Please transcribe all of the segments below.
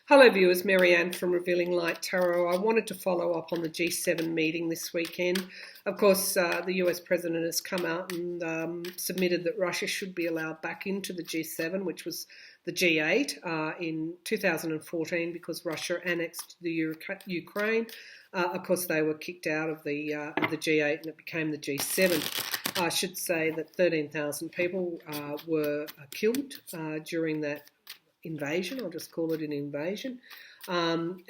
Hello viewers, Marianne from Revealing Light Tarot. I wanted to follow up on the G7 meeting this weekend. Of course, the US President has come out and submitted that Russia should be allowed back into the G7, which was the G8 in 2014 because Russia annexed the Ukraine. Of course, they were kicked out of the G8 and it became the G7. I should say that 13,000 people were killed during that invasion. I'll just call it an invasion, and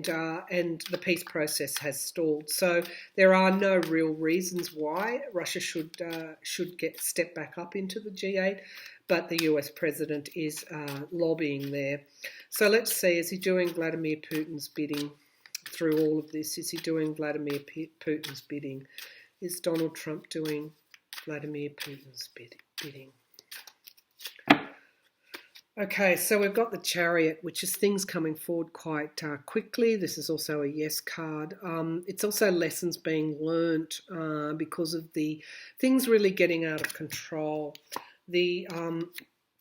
the peace process has stalled. So there are no real reasons why Russia should get step back up into the G8, but the US president is lobbying there. So let's see, is he doing Vladimir Putin's bidding through all of this? Is he doing Vladimir Putin's bidding? Is Donald Trump doing Vladimir Putin's bidding? Okay, so we've got the Chariot, which is things coming forward quite quickly. This is also a yes card. It's also lessons being learnt because of the things really getting out of control. The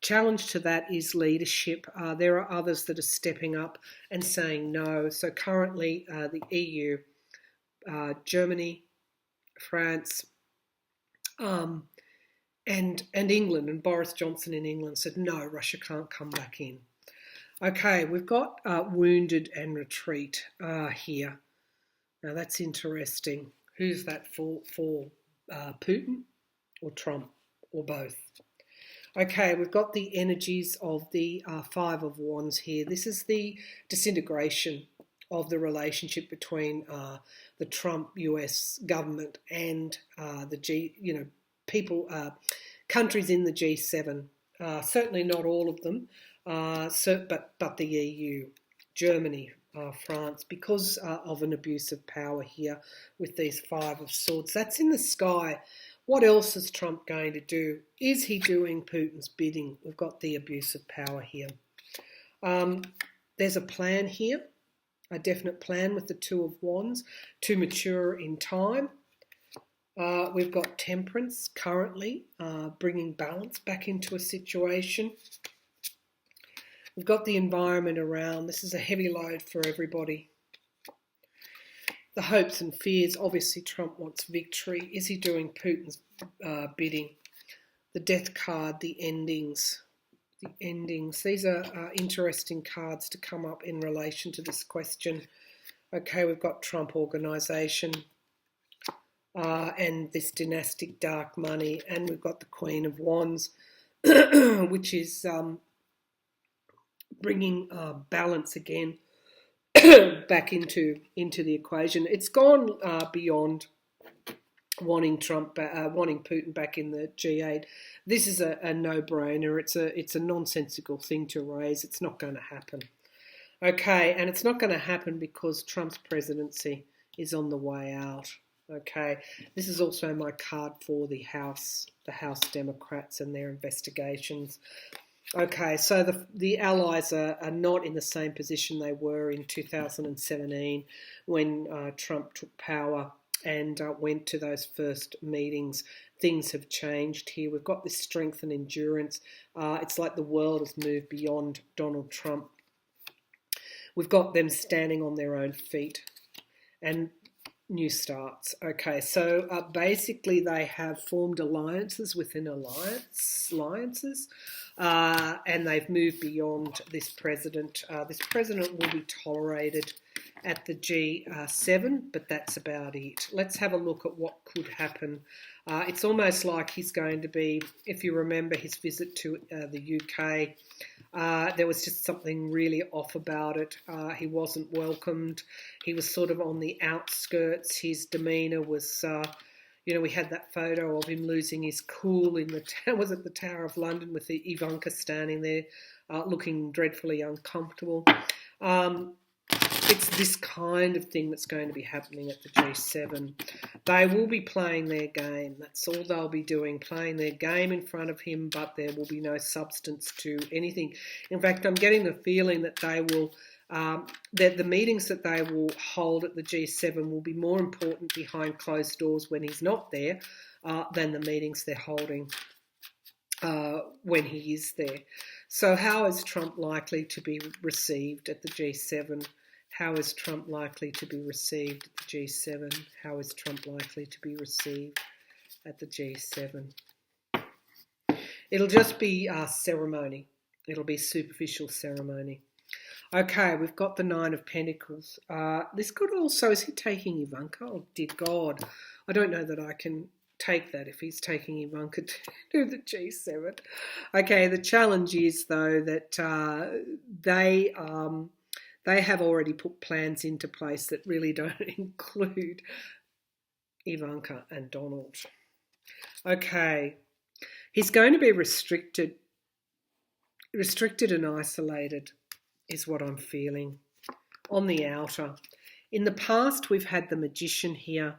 challenge to that is leadership. There are others that are stepping up and saying no. So currently the EU, Germany, France, and England, and Boris Johnson in England said, no, Russia can't come back in. Okay, we've got wounded and retreat here. Now that's interesting. Who's that for Putin or Trump or both? Okay, we've got the energies of the Five of Wands here. This is the disintegration of the relationship between the Trump US government and the countries in the G7, certainly not all of them, but the EU, Germany, France, because of an abuse of power here with these Five of Swords. That's in the sky. What else is Trump going to do? Is he doing Putin's bidding? We've got the abuse of power here. There's a plan here, a definite plan with the Two of Wands to mature in time. We've got Temperance currently, bringing balance back into a situation. We've got the environment around. This is a heavy load for everybody. The hopes and fears. Obviously, Trump wants victory. Is he doing Putin's bidding? The Death card, the endings. The endings. These are interesting cards to come up in relation to this question. Okay, we've got Trump Organisation. And this dynastic dark money, and we've got the Queen of Wands, which is bringing balance again back into the equation. It's gone beyond wanting Putin back in the G8. This is a no-brainer. It's a nonsensical thing to raise. It's not going to happen. Okay, and it's not going to happen because Trump's presidency is on the way out. Okay, this is also my card for the House Democrats and their investigations. Okay, so the allies are not in the same position they were in 2017 when Trump took power and went to those first meetings. Things have changed here. We've got this strength and endurance. It's like the world has moved beyond Donald Trump. We've got them standing on their own feet and new starts. Okay, so basically they have formed alliances within alliances, and they've moved beyond this president. This president will be tolerated at the G7, but that's about it. Let's have a look at what could happen. It's almost like he's going to be, if you remember his visit to the UK, there was just something really off about it. He wasn't welcomed. He was sort of on the outskirts. His demeanour was, we had that photo of him losing his cool in the Tower of London with the Ivanka standing there looking dreadfully uncomfortable. It's this kind of thing that's going to be happening at the G7. They will be playing their game. That's all they'll be doing, playing their game in front of him, but there will be no substance to anything. In fact, I'm getting the feeling that they will, that the meetings that they will hold at the G7 will be more important behind closed doors when he's not there than the meetings they're holding when he is there. So how is Trump likely to be received at the G7? How is Trump likely to be received at the G7? How is Trump likely to be received at the G7? It'll just be ceremony. It'll be superficial ceremony. Okay, we've got the Nine of Pentacles. This could also, is he taking Ivanka? Oh, dear God. I don't know that I can take that if he's taking Ivanka to the G7. Okay, the challenge is, though, that they have already put plans into place that really don't include Ivanka and Donald. Okay, he's going to be restricted and isolated is what I'm feeling on the outer. In the past, we've had the Magician here,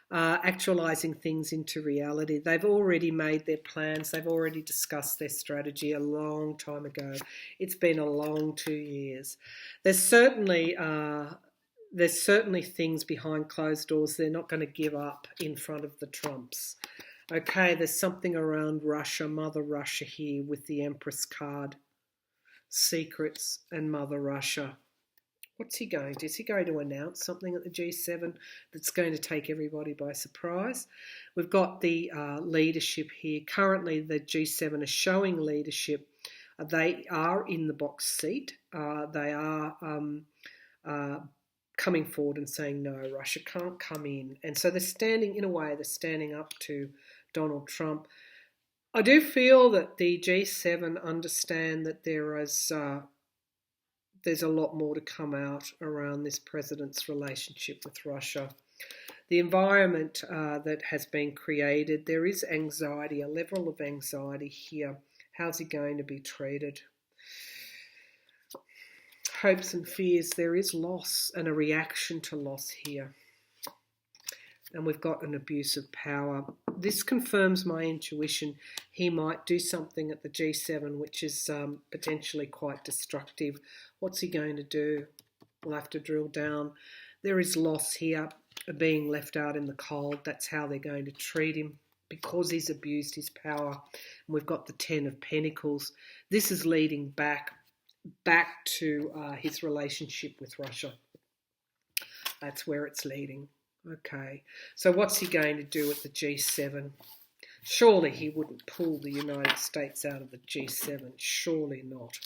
actualising things into reality. They've already made their plans. They've already discussed their strategy a long time ago. It's been a long 2 years. There's certainly things behind closed doors they're not going to give up in front of the Trumps. Okay, there's something around Russia, Mother Russia here with the Empress card. Secrets and Mother Russia. What's he going to? Is he going to announce something at the G7 that's going to take everybody by surprise? We've got the leadership here. Currently, the G7 is showing leadership. They are in the box seat. They are coming forward and saying, no, Russia can't come in. And so they're standing up to Donald Trump. I do feel that the G7 understand that there's a lot more to come out around this president's relationship with Russia. The environment that has been created, there is anxiety, a level of anxiety here. How's he going to be treated? Hopes and fears, there is loss and a reaction to loss here. And we've got an abuse of power. This confirms my intuition. He might do something at the G7 which is potentially quite destructive. What's he going to do? We'll have to drill down. There is loss here, being left out in the cold. That's how they're going to treat him because he's abused his power. And we've got the Ten of Pentacles. This is leading back to his relationship with Russia. That's where it's leading. Okay, so what's he going to do at the G7? Surely he wouldn't pull the United States out of the G7. Surely not.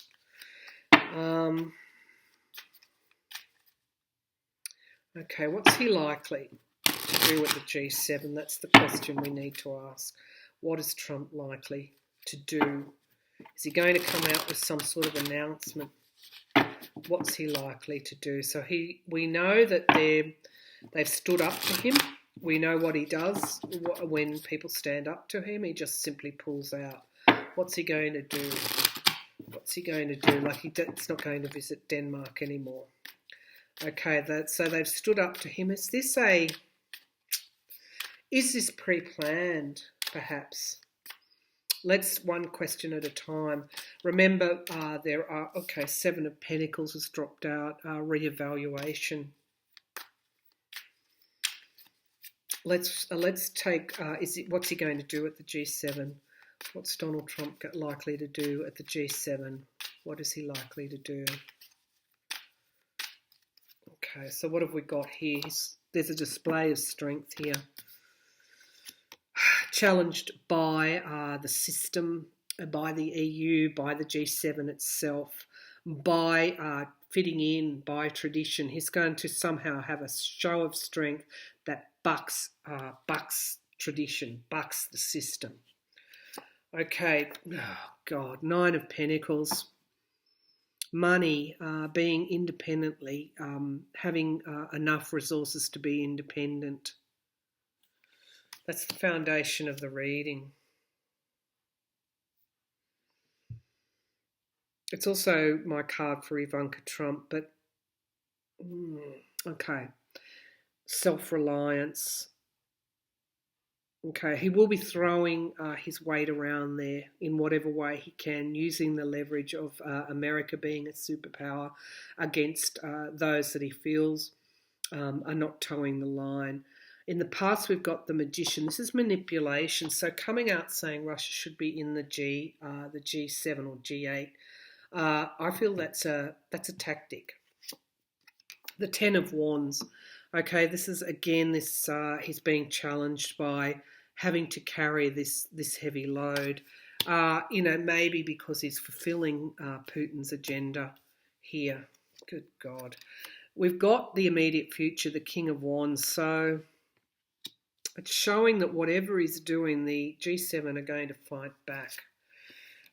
Okay, what's he likely to do at the G7? That's the question we need to ask. What is Trump likely to do? Is he going to come out with some sort of announcement? What's he likely to do? So we know that they've stood up to him. We know what he does when people stand up to him. He just simply pulls out. What's he going to do? What's he going to do? Like he's not going to visit Denmark anymore. Okay, so they've stood up to him. Is this pre-planned, perhaps? Let's one question at a time. Remember, there are, Seven of Pentacles has dropped out, reevaluation. Let's take, what's he going to do at the G7? What's Donald Trump likely to do at the G7? What is he likely to do? Okay, so what have we got here? There's a display of strength here. Challenged by the system, by the EU, by the G7 itself, by fitting in, by tradition. He's going to somehow have a show of strength that bucks tradition, bucks the system. Okay, oh God, Nine of Pentacles. Money, being independently, having enough resources to be independent. That's the foundation of the reading. It's also my card for Ivanka Trump, but okay. Self-reliance. Okay, he will be throwing his weight around there in whatever way he can, using the leverage of America being a superpower against those that he feels are not towing the line. In the past, we've got the Magician. This is manipulation. So coming out saying Russia should be in the G7 or G8. I feel that's a tactic. The Ten of Wands. Okay, this is again he's being challenged by having to carry this heavy load. Maybe because he's fulfilling Putin's agenda here. Good God. We've got the immediate future, the King of Wands. So it's showing that whatever he's doing, the G7 are going to fight back.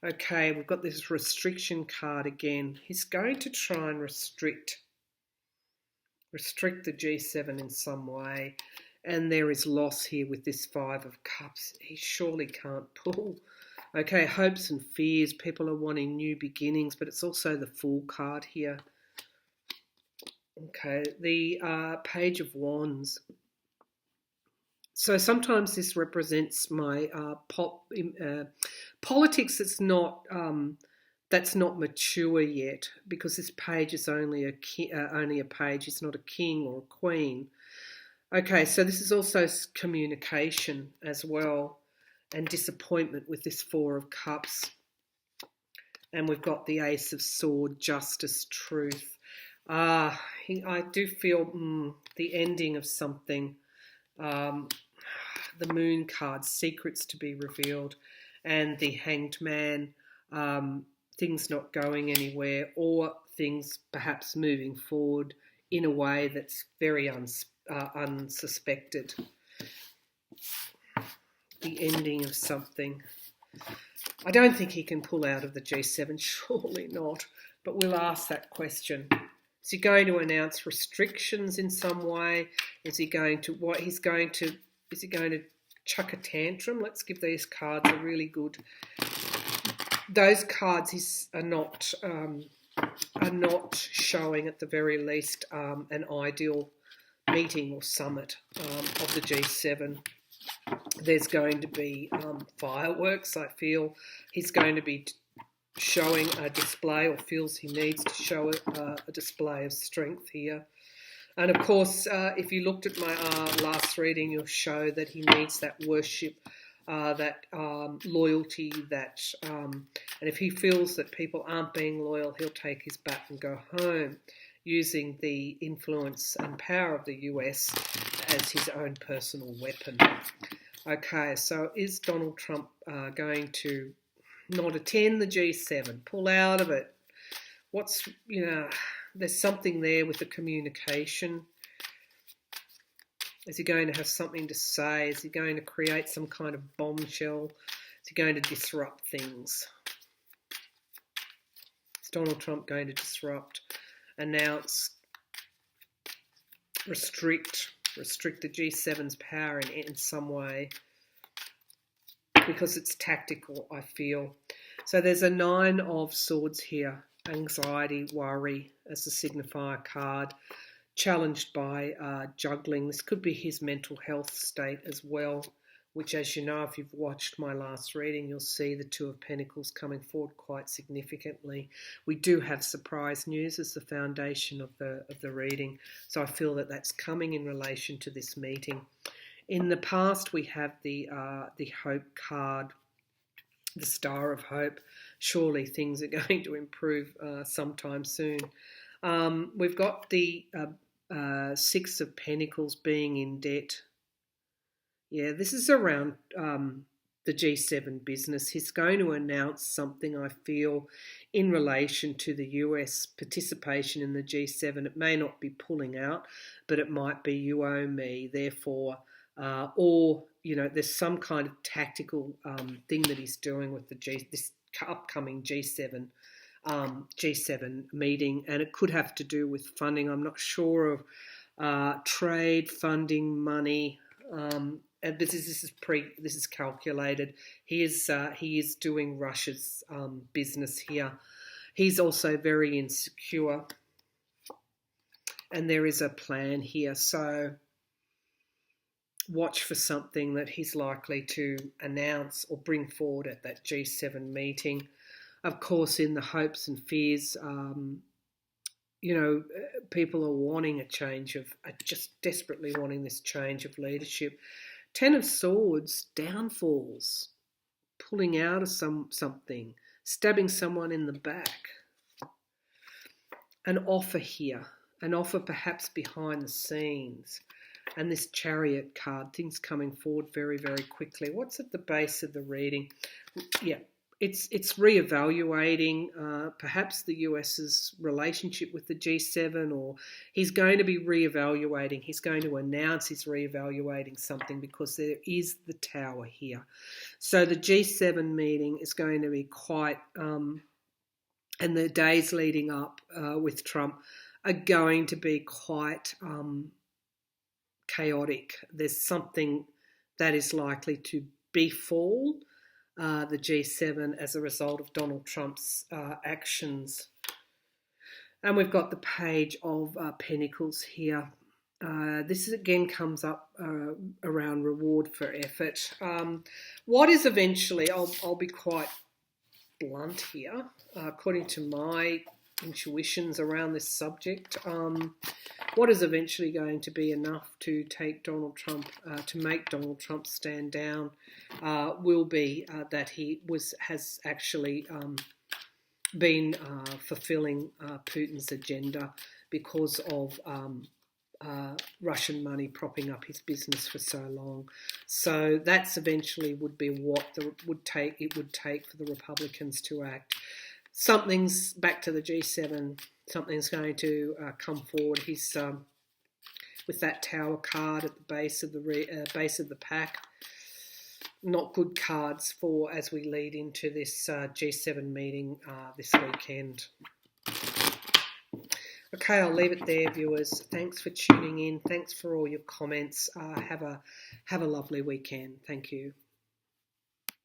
Okay, we've got this restriction card again. He's going to try and restrict the G7 in some way. And there is loss here with this Five of Cups. He surely can't pull. Okay, hopes and fears. People are wanting new beginnings, but it's also the Fool card here. Okay, the Page of Wands. So sometimes this represents my politics that's not mature yet, because this page is only a page. It's not a king or a queen. Okay, so this is also communication as well, and disappointment with this Four of Cups. And we've got the Ace of Swords, justice, truth. I do feel the ending of something. The Moon card, secrets to be revealed, and the Hanged Man, things not going anywhere, or things perhaps moving forward in a way that's very unsuspected. The ending of something. I don't think he can pull out of the G7, surely not, but we'll ask that question. Is he going to announce restrictions in some way? Is he going to chuck a tantrum? Let's give these cards a really good. Those cards are not showing at the very least an ideal meeting or summit of the G7. There's going to be fireworks. I feel he's going to be showing a display, or feels he needs to show a display of strength here. And of course, if you looked at my last reading, you'll show that he needs that worship, that loyalty, and if he feels that people aren't being loyal, he'll take his bat and go home, using the influence and power of the US as his own personal weapon. Okay, so is Donald Trump going to not attend the G7, pull out of it? There's something there with the communication. Is he going to have something to say? Is he going to create some kind of bombshell? Is he going to disrupt things? Is Donald Trump going to disrupt, announce, restrict the G7's power in some way? Because it's tactical, I feel. So there's a Nine of Swords here. Anxiety, worry as a signifier card. Challenged by juggling. This could be his mental health state as well, which, as you know, if you've watched my last reading, you'll see the Two of Pentacles coming forward quite significantly. We do have surprise news as the foundation of the reading, so I feel that that's coming in relation to this meeting. In the past, we have the Hope card, the Star of Hope. Surely things are going to improve sometime soon. We've got the Six of Pentacles, being in debt. Yeah, this is around the G7 business. He's going to announce something, I feel, in relation to the US participation in the G7. It may not be pulling out, but it might be you owe me, therefore, or, there's some kind of tactical thing that he's doing with this upcoming G7 meeting, and it could have to do with funding. I'm not sure of trade, funding, money. And this is calculated. He is doing Russia's business here. He's also very insecure, and there is a plan here. So watch for something that he's likely to announce or bring forward at that G7 meeting. Of course, in the hopes and fears people are wanting a change are just desperately wanting this change of leadership. Ten of Swords, downfalls, pulling out of something, stabbing someone in the back. An offer here, an offer perhaps behind the scenes. And this Chariot card, things coming forward very, very quickly. What's at the base of the reading? Yeah, it's reevaluating perhaps the US's relationship with the G7, or he's going to be reevaluating. He's going to announce he's reevaluating something because there is the Tower here. So the G7 meeting is going to be quite, and the days leading up with Trump are going to be quite chaotic. There's something that is likely to befall the G7 as a result of Donald Trump's actions. And we've got the Page of Pentacles here. This again comes up around reward for effort. What is eventually, I'll be quite blunt here, according to my intuitions around this subject, what is eventually going to be enough to take Donald Trump, to make Donald Trump stand down, will be that he has actually been fulfilling Putin's agenda because of Russian money propping up his business for so long. So that's eventually would be what it would take for the Republicans to act. Something's back to the G7. Something's going to come forward. He's with that Tower card at the base of the pack. Not good cards for as we lead into this G7 meeting this weekend. Okay, I'll leave it there, viewers. Thanks for tuning in. Thanks for all your comments. Have a lovely weekend. Thank you.